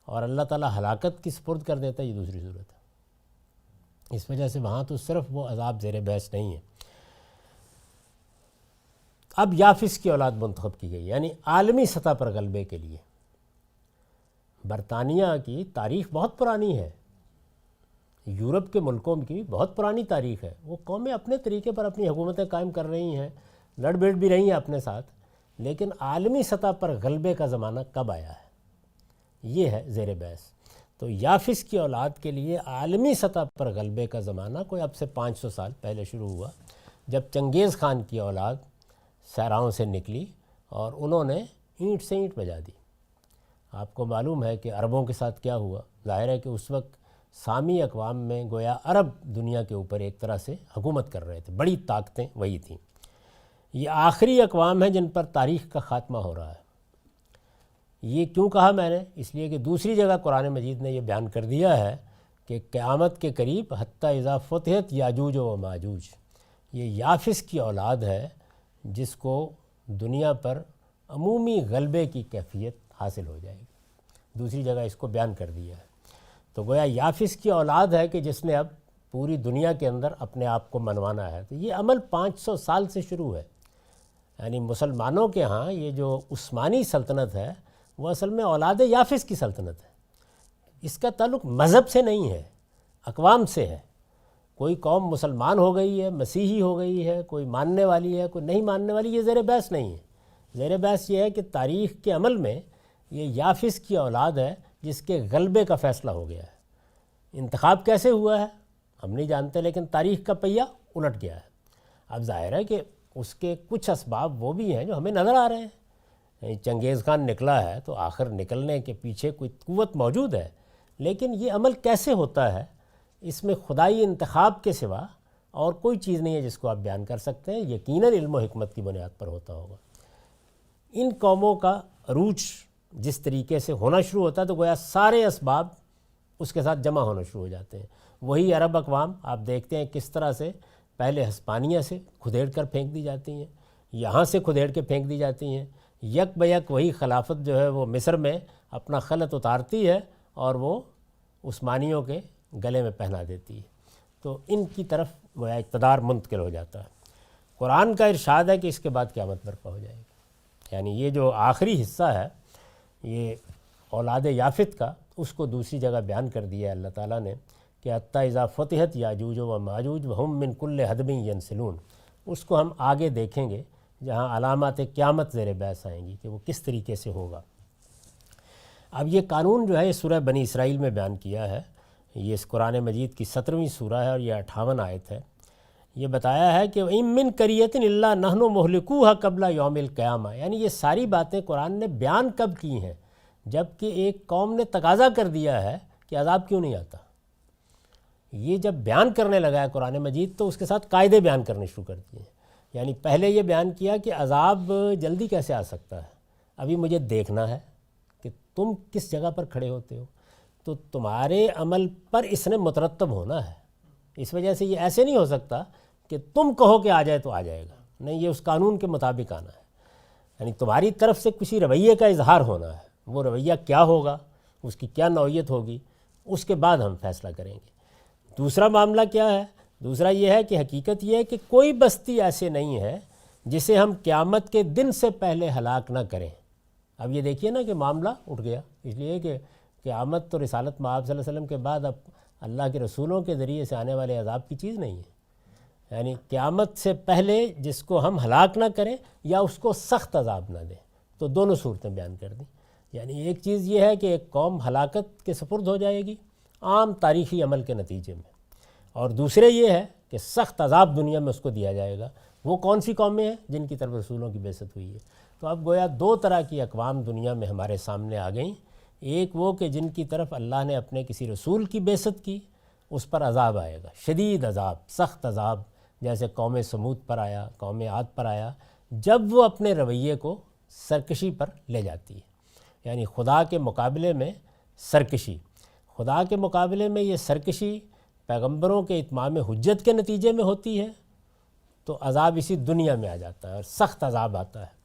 اور اللہ تعالیٰ ہلاکت کی سپرد کر دیتا ہے، یہ دوسری صورت ہے. اس وجہ سے وہاں تو صرف وہ عذاب زیر بحث نہیں ہے. اب یافس کی اولاد منتخب کی گئی، یعنی عالمی سطح پر غلبے کے لیے. برطانیہ کی تاریخ بہت پرانی ہے، یورپ کے ملکوں کی بہت پرانی تاریخ ہے. وہ قومیں اپنے طریقے پر اپنی حکومتیں قائم کر رہی ہیں، لڑ بھیڑ بھی رہی ہیں اپنے ساتھ، لیکن عالمی سطح پر غلبے کا زمانہ کب آیا ہے، یہ ہے زیر بحث. تو یافس کی اولاد کے لیے عالمی سطح پر غلبے کا زمانہ کوئی اب سے 500 سال پہلے شروع ہوا، جب چنگیز خان کی اولاد صحراؤں سے نکلی اور انہوں نے اینٹ سے اینٹ بجا دی. آپ کو معلوم ہے کہ عربوں کے ساتھ کیا ہوا. ظاہر ہے کہ اس وقت سامی اقوام میں گویا عرب دنیا کے اوپر ایک طرح سے حکومت کر رہے تھے، بڑی طاقتیں وہی تھیں. یہ آخری اقوام ہیں جن پر تاریخ کا خاتمہ ہو رہا ہے. یہ کیوں کہا میں نے؟ اس لیے کہ دوسری جگہ قرآن مجید نے یہ بیان کر دیا ہے کہ قیامت کے قریب حتی اذا فتحت یاجوج و ماجوج، یہ یافس کی اولاد ہے جس کو دنیا پر عمومی غلبے کی کیفیت حاصل ہو جائے گی. دوسری جگہ اس کو بیان کر دیا ہے. تو گویا یافس کی اولاد ہے کہ جس نے اب پوری دنیا کے اندر اپنے آپ کو منوانا ہے. تو یہ عمل 500 سال سے شروع ہے. یعنی مسلمانوں کے ہاں یہ جو عثمانی سلطنت ہے وہ اصل میں اولاد یافس کی سلطنت ہے. اس کا تعلق مذہب سے نہیں ہے، اقوام سے ہے. کوئی قوم مسلمان ہو گئی ہے، مسیحی ہو گئی ہے، کوئی ماننے والی ہے، کوئی نہیں ماننے والی، یہ زیر بحث نہیں ہے. زیر بحث یہ ہے کہ تاریخ کے عمل میں یہ یافس کی اولاد ہے جس کے غلبے کا فیصلہ ہو گیا ہے. انتخاب کیسے ہوا ہے ہم نہیں جانتے، لیکن تاریخ کا پہیہ الٹ گیا ہے. اب ظاہر ہے کہ اس کے کچھ اسباب وہ بھی ہیں جو ہمیں نظر آ رہے ہیں. چنگیز خان نکلا ہے تو آخر نکلنے کے پیچھے کوئی قوت موجود ہے، لیکن یہ عمل کیسے ہوتا ہے اس میں خدائی انتخاب کے سوا اور کوئی چیز نہیں ہے جس کو آپ بیان کر سکتے ہیں. یقیناً علم و حکمت کی بنیاد پر ہوتا ہوگا. ان قوموں کا عروج جس طریقے سے ہونا شروع ہوتا ہے تو گویا سارے اسباب اس کے ساتھ جمع ہونا شروع ہو جاتے ہیں. وہی عرب اقوام آپ دیکھتے ہیں کس طرح سے پہلے ہسپانیہ سے کھدیڑ کر پھینک دی جاتی ہیں، یہاں سے کھدیڑ کے پھینک دی جاتی ہیں. یک بیک وہی خلافت جو ہے وہ مصر میں اپنا خلط اتارتی ہے اور وہ عثمانیوں کے گلے میں پہنا دیتی ہے. تو ان کی طرف وہ اقتدار منتقل ہو جاتا ہے. قرآن کا ارشاد ہے کہ اس کے بعد قیامت برپا ہو جائے گی. یعنی یہ جو آخری حصہ ہے یہ اولاد یافت کا، اس کو دوسری جگہ بیان کر دیا ہے اللہ تعالیٰ نے کہ حتی اذا فتحت یاجوج و ماجوج وہم من کل حدب ینسلون. اس کو ہم آگے دیکھیں گے جہاں علامات قیامت زیر بحث آئیں گی کہ وہ کس طریقے سے ہوگا. اب یہ قانون جو ہے یہ سورہ بنی اسرائیل میں بیان کیا ہے. یہ اس قرآن مجید کی 17ویں سورہ ہے اور یہ 58 آیت ہے. یہ بتایا ہے کہ اِن مِّن قَرْيَةٍ إِلَّا نَحْنُ مُهْلِكُوهَا قَبْلَ يَوْمِ الْقِيَامَةِ. یعنی یہ ساری باتیں قرآن نے بیان کب کی ہیں؟ جب کہ ایک قوم نے تقاضا کر دیا ہے کہ عذاب کیوں نہیں آتا. یہ جب بیان کرنے لگا ہے قرآن مجید تو اس کے ساتھ قاعدے بیان کرنے شروع کر دیے ہیں. یعنی پہلے یہ بیان کیا کہ عذاب جلدی کیسے آ سکتا ہے، ابھی مجھے دیکھنا ہے کہ تم کس جگہ پر کھڑے ہوتے ہو، تو تمہارے عمل پر اس نے مترتب ہونا ہے. اس وجہ سے یہ ایسے نہیں ہو سکتا کہ تم کہو کہ آ جائے تو آ جائے گا، نہیں، یہ اس قانون کے مطابق آنا ہے. یعنی تمہاری طرف سے کسی رویے کا اظہار ہونا ہے. وہ رویہ کیا ہوگا، اس کی کیا نوعیت ہوگی، اس کے بعد ہم فیصلہ کریں گے. دوسرا معاملہ کیا ہے؟ دوسرا یہ ہے کہ حقیقت یہ ہے کہ کوئی بستی ایسے نہیں ہے جسے ہم قیامت کے دن سے پہلے ہلاک نہ کریں. اب یہ دیکھیے نا کہ معاملہ اٹھ گیا، اس لیے کہ قیامت تو رسالت مآب صلی اللہ علیہ وسلم کے بعد اب اللہ کے رسولوں کے ذریعے سے آنے والے عذاب کی چیز نہیں ہے. یعنی قیامت سے پہلے جس کو ہم ہلاک نہ کریں یا اس کو سخت عذاب نہ دیں. تو دونوں صورتیں بیان کر دیں. یعنی ایک چیز یہ ہے کہ ایک قوم ہلاکت کے سپرد ہو جائے گی عام تاریخی عمل کے نتیجے میں، اور دوسرے یہ ہے کہ سخت عذاب دنیا میں اس کو دیا جائے گا. وہ کون سی قومیں ہیں؟ جن کی طرف رسولوں کی بعثت ہوئی ہے. تو اب گویا دو طرح کی اقوام دنیا میں ہمارے سامنے آ گئیں. ایک وہ کہ جن کی طرف اللہ نے اپنے کسی رسول کی بعثت کی، اس پر عذاب آئے گا، شدید عذاب، سخت عذاب، جیسے قوم سمود پر آیا، قوم عاد پر آیا، جب وہ اپنے رویے کو سرکشی پر لے جاتی ہے. یعنی خدا کے مقابلے میں سرکشی، خدا کے مقابلے میں یہ سرکشی پیغمبروں کے اتمام حجت کے نتیجے میں ہوتی ہے تو عذاب اسی دنیا میں آ جاتا ہے اور سخت عذاب آتا ہے.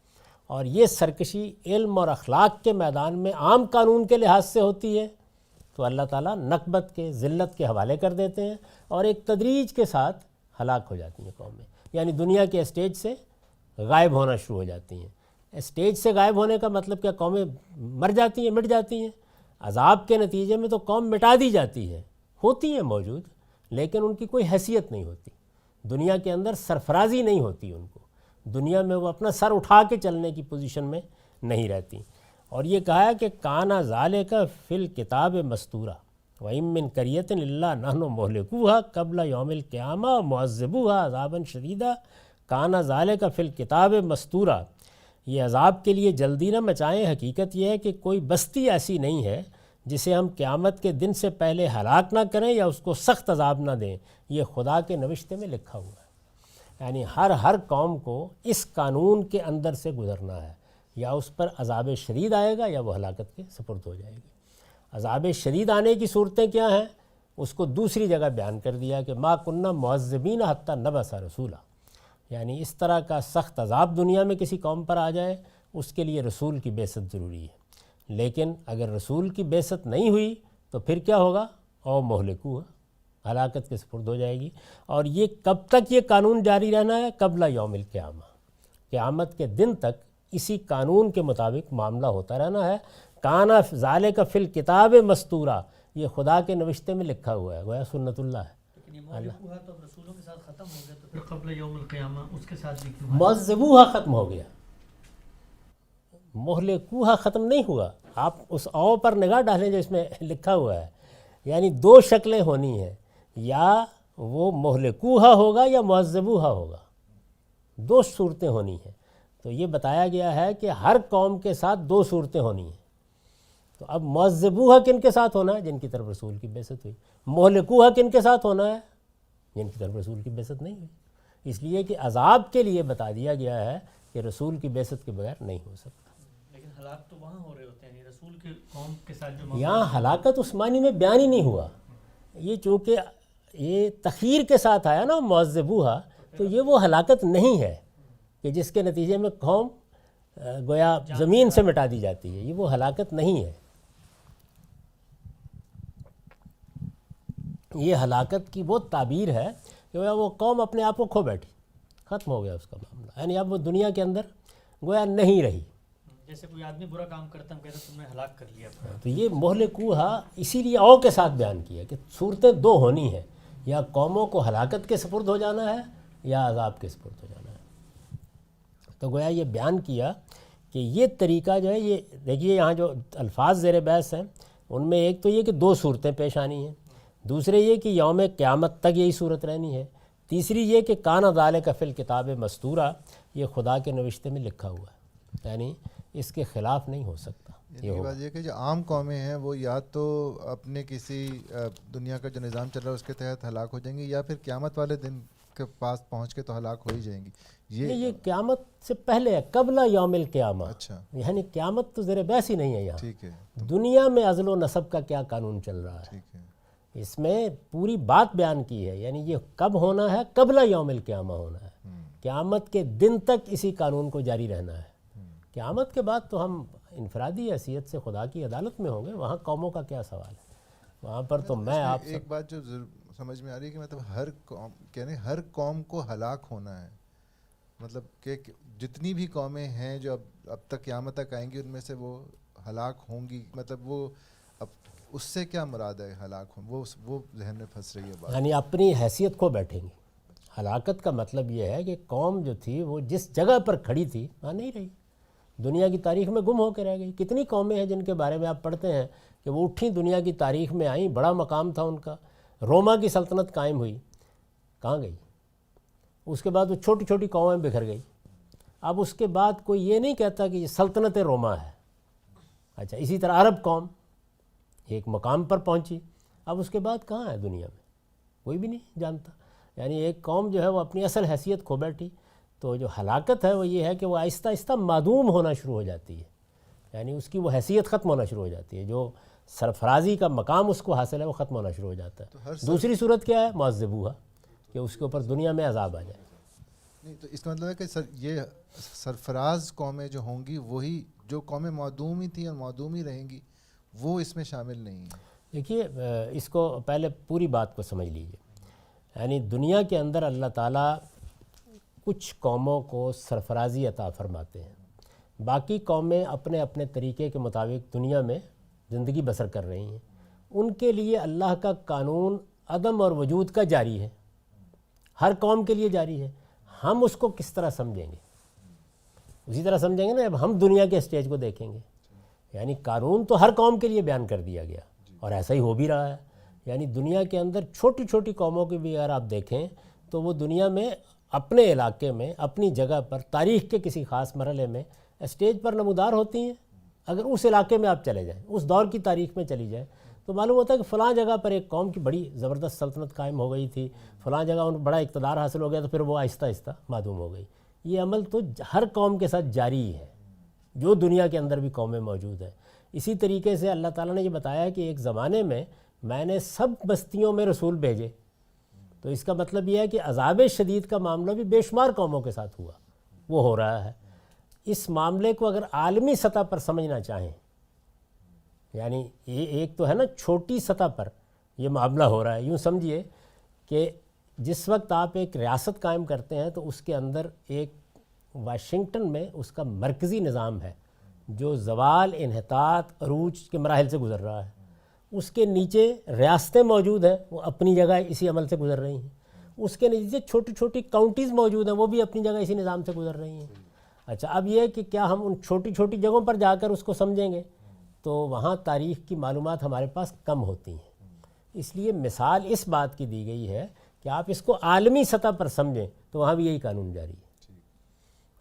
اور یہ سرکشی علم اور اخلاق کے میدان میں عام قانون کے لحاظ سے ہوتی ہے تو اللہ تعالیٰ نکبت کے، ذلت کے حوالے کر دیتے ہیں اور ایک تدریج کے ساتھ ہلاک ہو جاتی ہیں قومیں. یعنی دنیا کے اسٹیج سے غائب ہونا شروع ہو جاتی ہیں. اسٹیج سے غائب ہونے کا مطلب کیا؟ قومیں مر جاتی ہیں، مٹ جاتی ہیں. عذاب کے نتیجے میں تو قوم مٹا دی جاتی ہے، ہوتی ہیں موجود لیکن ان کی کوئی حیثیت نہیں ہوتی. دنیا کے اندر سرفرازی نہیں ہوتی ان کو، دنیا میں وہ اپنا سر اٹھا کے چلنے کی پوزیشن میں نہیں رہتی. اور یہ کہا ہے کہ کانا ذالک فی الکتاب مستورا وَإِن مِّن قَرْيَةٍ إِلَّا نَحْنُ مُهْلِكُوهَا قَبْلَ يَوْمِ الْقِيَامَةِ وَمُعَذِّبُوهَا عَذَابًا شَدِيدًا کانا ذالک فی الکتاب مستورا. یہ عذاب کے لیے جلدی نہ مچائیں. حقیقت یہ ہے کہ کوئی بستی ایسی نہیں ہے جسے ہم قیامت کے دن سے پہلے ہلاک نہ کریں یا اس کو سخت عذاب نہ دیں. یہ خدا کے نوشتے میں لکھا ہوا ہے. یعنی ہر قوم کو اس قانون کے اندر سے گزرنا ہے، یا اس پر عذاب شدید آئے گا یا وہ ہلاکت کے سپرد ہو جائے گی. عذاب شدید آنے کی صورتیں کیا ہیں اس کو دوسری جگہ بیان کر دیا کہ ما کننا معذبین حتی نبعث رسولا. یعنی اس طرح کا سخت عذاب دنیا میں کسی قوم پر آ جائے اس کے لیے رسول کی بعثت ضروری ہے. لیکن اگر رسول کی بعثت نہیں ہوئی تو پھر کیا ہوگا؟ او مہلکو، ہلاکت کے سپرد ہو جائے گی. اور یہ کب تک یہ قانون جاری رہنا ہے؟ قبل یوم القیامہ، قیامت کے دن تک اسی قانون کے مطابق معاملہ ہوتا رہنا ہے. کانا ذالک فی الکتاب مستورا، یہ خدا کے نوشتے میں لکھا ہوا ہے، گویا سنت اللہ ہے.
لیکن یہ مولکوہا تو اب رسولوں کے ساتھ ختم ہو گیا، تو پھر قبل یوم القیامہ اس کے ساتھ بھی کیوں؟
معذبوہا ختم ہو گیا، مہلکوہا ختم نہیں ہوا. آپ اس او پر نگاہ ڈالیں جو اس میں لکھا ہوا ہے. یعنی دو شکلیں ہونی ہیں، یا وہ مہلکوہا ہوگا یا معذبوہا ہوگا، دو صورتیں ہونی ہیں. تو یہ بتایا گیا ہے کہ ہر قوم کے ساتھ دو صورتیں ہونی ہیں. تو اب معذبوہا کن کے ساتھ ہونا ہے؟ جن کی طرف رسول کی بعثت ہوئی. مہلکوہا کن کے ساتھ ہونا ہے؟ جن کی طرف رسول کی بعثت نہیں ہوئی. اس لیے کہ عذاب کے لیے بتا دیا گیا ہے کہ رسول کی بعثت کے بغیر نہیں ہو سکتا.
لیکن ہلاک تو وہاں ہو رہے ہوتے ہیں، رسول کے قوم کے ساتھ جو
یہاں ہلاکت اس معنی میں بیان ہی نہیں ہوا. یہ چونکہ یہ تخیر کے ساتھ آیا نا معذبوہا، تو یہ وہ ہلاکت نہیں ہے کہ جس کے نتیجے میں قوم گویا زمین سے مٹا دی جاتی ہے. یہ وہ ہلاکت نہیں ہے. یہ ہلاکت کی وہ تعبیر ہے کہ گویا وہ قوم اپنے آپ کو کھو بیٹھی، ختم ہو گیا اس کا معاملہ. یعنی اب وہ دنیا کے اندر گویا نہیں رہی.
جیسے کوئی آدمی برا کام کرتا ہم کہتے ہیں تم نے ہلاک کر لیا.
تو یہ مہلکوہا اسی لیے او کے ساتھ بیان کیا کہ صورتیں دو ہونی ہیں، یا قوموں کو ہلاکت کے سپرد ہو جانا ہے یا عذاب کے سپرد ہو جانا ہے. تو گویا یہ بیان کیا کہ یہ طریقہ جو ہے، یہ دیکھیے یہاں جو الفاظ زیر بحث ہیں ان میں ایک تو یہ کہ دو صورتیں پیش آنی ہیں، دوسرے یہ کہ یوم قیامت تک یہی صورت رہنی ہے، تیسری یہ کہ کانا ذالک فی الکتاب مستورا، یہ خدا کے نوشتے میں لکھا ہوا ہے. یعنی اس کے خلاف نہیں ہو سکتا.
یہ بات یہ کہ جو عام قومیں ہیں وہ یا تو اپنے کسی دنیا کا جو نظام چل رہا ہے اس کے تحت ہلاک ہو جائیں گی، یا پھر قیامت والے دن کے پاس پہنچ کے تو ہلاک ہو ہی جائیں گی.
یہ قیامت سے پہلے ہے، قبل یوم القیامہ.
اچھا،
یعنی قیامت تو زیر بحث ہی نہیں ہے. یہاں
ٹھیک ہے،
دنیا میں عزل و نسب کا کیا قانون چل رہا ہے،
ٹھیک ہے.
اس میں پوری بات بیان کی ہے. یعنی یہ کب ہونا ہے؟ قبل یوم القیامہ ہونا ہے. قیامت کے دن تک اسی قانون کو جاری رہنا ہے. قیامت کے بعد تو ہم انفرادی حیثیت سے خدا کی عدالت میں ہوں گے، وہاں قوموں کا کیا سوال ہے. وہاں پر تو میں آپ
ایک بات جو سمجھ میں آ رہی ہے کہ مطلب ہر قوم، یعنی ہر قوم کو ہلاک ہونا ہے. مطلب کہ جتنی بھی قومیں ہیں جو اب تک قیامت تک آئیں گی ان میں سے وہ ہلاک ہوں گی. مطلب وہ اب اس سے کیا مراد ہے ہلاک ہوں؟ وہ ذہن میں پھنس رہی ہے بات.
یعنی اپنی حیثیت کو بیٹھیں گے، ہلاکت کا مطلب یہ ہے کہ قوم جو تھی وہ جس جگہ پر کھڑی تھی وہاں نہیں رہی، دنیا کی تاریخ میں گم ہو کے رہ گئی۔ کتنی قومیں ہیں جن کے بارے میں آپ پڑھتے ہیں کہ وہ اٹھیں، دنیا کی تاریخ میں آئیں، بڑا مقام تھا ان کا، روما کی سلطنت قائم ہوئی، کہاں گئی؟ اس کے بعد وہ چھوٹی چھوٹی قومیں بکھر گئی۔ اب اس کے بعد کوئی یہ نہیں کہتا کہ یہ سلطنت روما ہے۔ اچھا، اسی طرح عرب قوم ایک مقام پر پہنچی، اب اس کے بعد کہاں ہے دنیا میں؟ کوئی بھی نہیں جانتا۔ یعنی ایک قوم جو ہے وہ اپنی اصل حیثیت کھو بیٹھی۔ تو جو ہلاکت ہے وہ یہ ہے کہ وہ آہستہ آہستہ معدوم ہونا شروع ہو جاتی ہے، یعنی اس کی وہ حیثیت ختم ہونا شروع ہو جاتی ہے، جو سرفرازی کا مقام اس کو حاصل ہے وہ ختم ہونا شروع ہو جاتا ہے۔ دوسری صورت کیا ہے؟ معذبوہا، کہ اس کے اوپر دنیا میں عذاب آ جائے۔
نہیں تو اس کا مطلب ہے کہ یہ سرفراز قومیں جو ہوں گی وہی جو قومیں معدوم ہی تھیں اور معدوم ہی رہیں گی، وہ اس میں شامل نہیں ہیں۔
دیکھیے، اس کو پہلے پوری بات کو سمجھ لیجئے۔ یعنی دنیا کے اندر اللہ تعالیٰ کچھ قوموں کو سرفرازی عطا فرماتے ہیں، باقی قومیں اپنے اپنے طریقے کے مطابق دنیا میں زندگی بسر کر رہی ہیں۔ ان کے لیے اللہ کا قانون عدم اور وجود کا جاری ہے، ہر قوم کے لیے جاری ہے۔ ہم اس کو کس طرح سمجھیں گے؟ اسی طرح سمجھیں گے نا اب ہم دنیا کے اسٹیج کو دیکھیں گے۔ یعنی قانون تو ہر قوم کے لیے بیان کر دیا گیا اور ایسا ہی ہو بھی رہا ہے۔ یعنی دنیا کے اندر چھوٹی چھوٹی قوموں کی بھی اگر آپ دیکھیں تو وہ دنیا میں اپنے علاقے میں اپنی جگہ پر تاریخ کے کسی خاص مرحلے میں اسٹیج پر نمودار ہوتی ہیں۔ اگر اس علاقے میں آپ چلے جائیں، اس دور کی تاریخ میں چلی جائیں، تو معلوم ہوتا ہے کہ فلاں جگہ پر ایک قوم کی بڑی زبردست سلطنت قائم ہو گئی تھی، فلاں جگہ ان کو بڑا اقتدار حاصل ہو گیا، تو پھر وہ آہستہ آہستہ معدوم ہو گئی۔ یہ عمل تو ہر قوم کے ساتھ جاری ہے، جو دنیا کے اندر بھی قومیں موجود ہیں۔ اسی طریقے سے اللہ تعالیٰ نے یہ بتایا کہ ایک زمانے میں نے سب بستیوں میں رسول بھیجے، تو اس کا مطلب یہ ہے کہ عذاب شدید کا معاملہ بھی بے شمار قوموں کے ساتھ ہوا، وہ ہو رہا ہے۔ اس معاملے کو اگر عالمی سطح پر سمجھنا چاہیں، یعنی یہ ایک تو ہے نا چھوٹی سطح پر یہ معاملہ ہو رہا ہے، یوں سمجھیے کہ جس وقت آپ ایک ریاست قائم کرتے ہیں تو اس کے اندر ایک واشنگٹن میں اس کا مرکزی نظام ہے جو زوال، انحطاط، عروج کے مراحل سے گزر رہا ہے۔ اس کے نیچے ریاستیں موجود ہیں، وہ اپنی جگہ اسی عمل سے گزر رہی ہیں۔ اس کے نیچے چھوٹی چھوٹی کاؤنٹیز موجود ہیں، وہ بھی اپنی جگہ اسی نظام سے گزر رہی ہیں۔ اچھا، اب یہ کہ کیا ہم ان چھوٹی چھوٹی جگہوں پر جا کر اس کو سمجھیں گے؟ تو وہاں تاریخ کی معلومات ہمارے پاس کم ہوتی ہیں۔ اس لیے مثال اس بات کی دی گئی ہے کہ آپ اس کو عالمی سطح پر سمجھیں تو وہاں بھی یہی قانون جاری ہے۔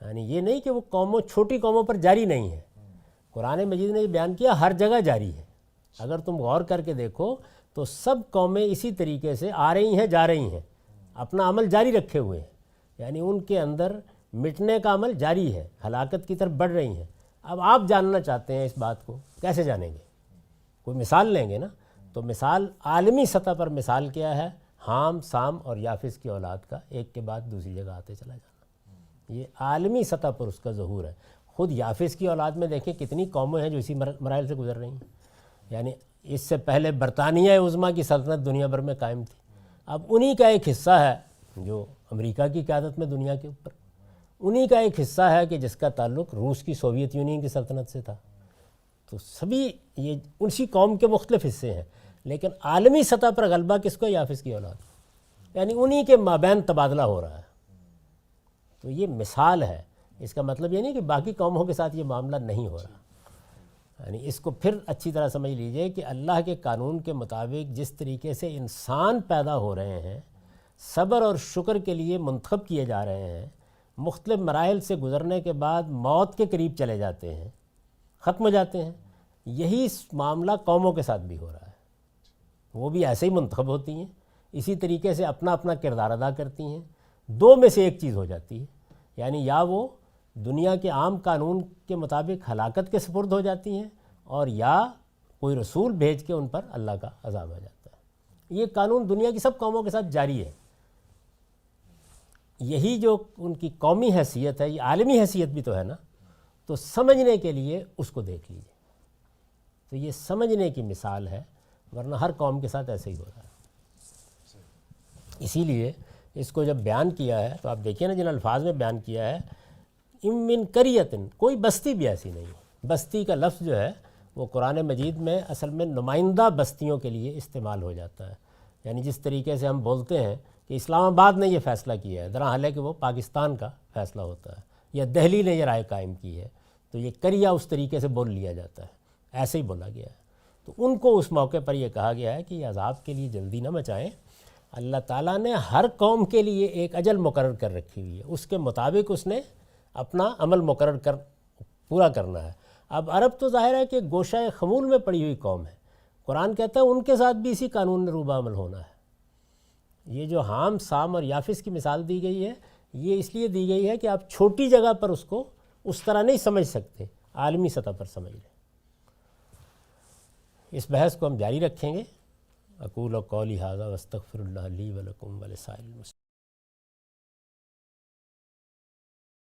یعنی یہ نہیں کہ وہ چھوٹی قوموں پر جاری نہیں ہے، قرآن مجید نے یہ بیان کیا ہر جگہ جاری ہے۔ اگر تم غور کر کے دیکھو تو سب قومیں اسی طریقے سے آ رہی ہیں، جا رہی ہیں، اپنا عمل جاری رکھے ہوئے ہیں، یعنی ان کے اندر مٹنے کا عمل جاری ہے، ہلاکت کی طرف بڑھ رہی ہیں۔ اب آپ جاننا چاہتے ہیں اس بات کو، کیسے جانیں گے؟ کوئی مثال لیں گے نا، تو مثال عالمی سطح پر مثال کیا ہے؟ حام، سام اور یافس کی اولاد کا ایک کے بعد دوسری جگہ آتے چلا جانا، یہ عالمی سطح پر اس کا ظہور ہے۔ خود یافس کی اولاد میں دیکھیں کتنی قومیں ہیں جو اسی مراحل سے گزر رہی ہیں۔ یعنی اس سے پہلے برطانیہ عظمیٰ کی سلطنت دنیا بھر میں قائم تھی، اب انہی کا ایک حصہ ہے جو امریکہ کی قیادت میں دنیا کے اوپر، انہی کا ایک حصہ ہے کہ جس کا تعلق روس کی سوویت یونین کی سلطنت سے تھا۔ تو سبھی یہ اسی قوم کے مختلف حصے ہیں، لیکن عالمی سطح پر غلبہ کس کو؟ یافس کی اولاد، یعنی انہی کے مابین تبادلہ ہو رہا ہے۔ تو یہ مثال ہے، اس کا مطلب یہ نہیں کہ باقی قوموں کے ساتھ یہ معاملہ نہیں ہو رہا۔ یعنی اس کو پھر اچھی طرح سمجھ لیجئے کہ اللہ کے قانون کے مطابق جس طریقے سے انسان پیدا ہو رہے ہیں، صبر اور شکر کے لیے منتخب کیے جا رہے ہیں، مختلف مراحل سے گزرنے کے بعد موت کے قریب چلے جاتے ہیں، ختم ہو جاتے ہیں، یہی معاملہ قوموں کے ساتھ بھی ہو رہا ہے۔ وہ بھی ایسے ہی منتخب ہوتی ہیں، اسی طریقے سے اپنا اپنا کردار ادا کرتی ہیں۔ دو میں سے ایک چیز ہو جاتی ہے، یعنی یا وہ دنیا کے عام قانون کے مطابق ہلاکت کے سپرد ہو جاتی ہیں، اور یا کوئی رسول بھیج کے ان پر اللہ کا عذاب آ جاتا ہے۔ یہ قانون دنیا کی سب قوموں کے ساتھ جاری ہے۔ یہی جو ان کی قومی حیثیت ہے، یہ عالمی حیثیت بھی تو ہے نا، تو سمجھنے کے لیے اس کو دیکھ لیجیے، تو یہ سمجھنے کی مثال ہے، ورنہ ہر قوم کے ساتھ ایسے ہی ہو رہا ہے۔ اسی لیے اس کو جب بیان کیا ہے تو آپ دیکھیے نا جن الفاظ میں بیان کیا ہے، ام من قریۃ، کوئی بستی بھی ایسی نہیں ہے۔ بستی کا لفظ جو ہے وہ قرآن مجید میں اصل میں نمائندہ بستیوں کے لیے استعمال ہو جاتا ہے، یعنی جس طریقے سے ہم بولتے ہیں کہ اسلام آباد نے یہ فیصلہ کیا ہے، دراحال ہے کہ وہ پاکستان کا فیصلہ ہوتا ہے، یا دہلی نے یہ رائے قائم کی ہے، تو یہ کریا اس طریقے سے بول لیا جاتا ہے، ایسے ہی بولا گیا ہے۔ تو ان کو اس موقع پر یہ کہا گیا ہے کہ یہ عذاب کے لیے جلدی نہ مچائیں، اللہ تعالیٰ نے ہر قوم کے لیے ایک اجل مقرر کر رکھی ہوئی ہے، اس کے مطابق اس نے اپنا عمل مقرر کر پورا کرنا ہے۔ اب عرب تو ظاہر ہے کہ گوشہ خمول میں پڑی ہوئی قوم ہے، قرآن کہتا ہے ان کے ساتھ بھی اسی قانون روبہ عمل ہونا ہے۔ یہ جو حام، سام اور یافس کی مثال دی گئی ہے، یہ اس لیے دی گئی ہے کہ آپ چھوٹی جگہ پر اس کو اس طرح نہیں سمجھ سکتے، عالمی سطح پر سمجھ لیں۔ اس بحث کو ہم جاری رکھیں گے۔ اقول قولی ھذا واستغفر اللہ لی ولکم ولسائر المسلمین۔